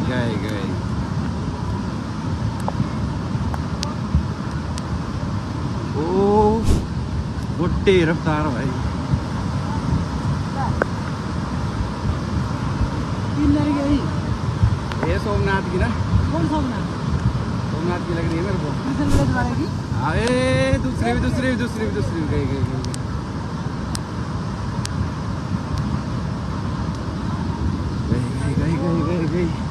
गए गए। ओ मोटे रफ्तार भाई। ये सोमनाथ की ना, कौन सोमनाथ? सोमनाथ की लग रही है मेरे को। किशन विलेज वाले की? अरे दूसरी भी गई गई गई गई गई गई गई गई।